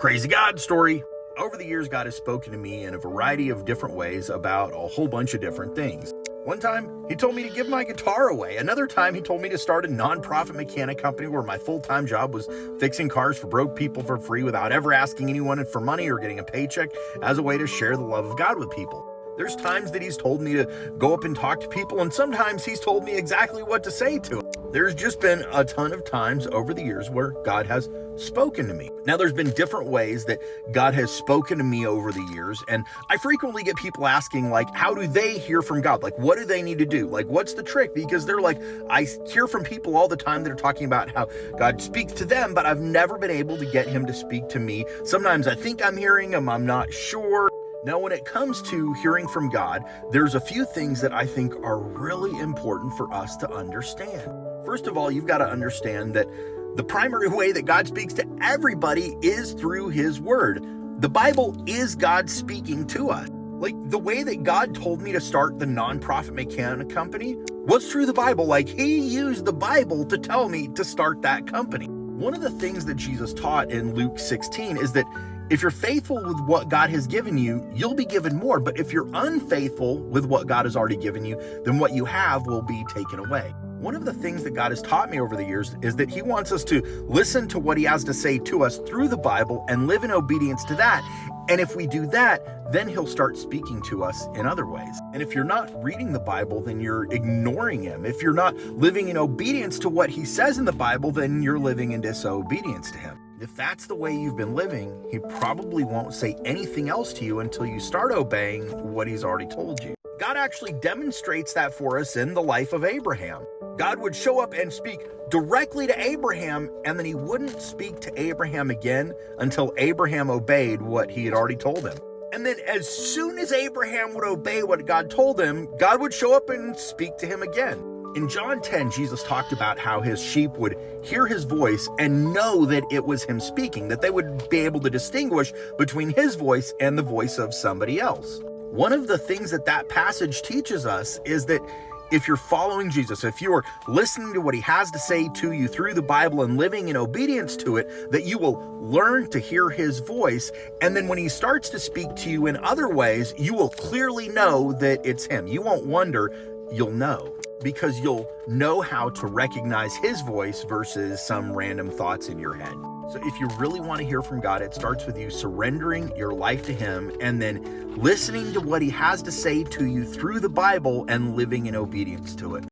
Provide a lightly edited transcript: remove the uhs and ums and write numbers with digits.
Crazy God story. Over the years, God has spoken to me in a variety of different ways about a whole bunch of different things. One time, he told me to give my guitar away. Another time, he told me to start a nonprofit mechanic company where my full-time job was fixing cars for broke people for free without ever asking anyone for money or getting a paycheck, as a way to share the love of God with people. There's times that he's told me to go up and talk to people, and sometimes he's told me exactly what to say to them. There's just been a ton of times over the years where God has spoken to me. Now, there's been different ways that God has spoken to me over the years, and I frequently get people asking, like, how do they hear from God? Like, what do they need to do? Like, what's the trick? Because they're like, I hear from people all the time that are talking about how God speaks to them, but I've never been able to get him to speak to me. Sometimes I think I'm hearing him, I'm not sure. Now, when it comes to hearing from God, there's a few things that I think are really important for us to understand. First of all, you've got to understand that the primary way that God speaks to everybody is through his word. The Bible is God speaking to us. Like, the way that God told me to start the nonprofit mechanic company was through the Bible. Like, he used the Bible to tell me to start that company. One of the things that Jesus taught in Luke 16 is that if you're faithful with what God has given you, you'll be given more. But if you're unfaithful with what God has already given you, then what you have will be taken away. One of the things that God has taught me over the years is that he wants us to listen to what he has to say to us through the Bible and live in obedience to that. And if we do that, then he'll start speaking to us in other ways. And if you're not reading the Bible, then you're ignoring him. If you're not living in obedience to what he says in the Bible, then you're living in disobedience to him. If that's the way you've been living, he probably won't say anything else to you until you start obeying what he's already told you. God actually demonstrates that for us in the life of Abraham. God would show up and speak directly to Abraham, and then he wouldn't speak to Abraham again until Abraham obeyed what he had already told him. And then as soon as Abraham would obey what God told him, God would show up and speak to him again. In John 10, Jesus talked about how his sheep would hear his voice and know that it was him speaking, that they would be able to distinguish between his voice and the voice of somebody else. One of the things that passage teaches us is that if you're following Jesus, if you're listening to what he has to say to you through the Bible and living in obedience to it, that you will learn to hear his voice. And then when he starts to speak to you in other ways, you will clearly know that it's him. You won't wonder, you'll know, because you'll know how to recognize his voice versus some random thoughts in your head. So if you really want to hear from God, it starts with you surrendering your life to him and then listening to what he has to say to you through the Bible and living in obedience to it.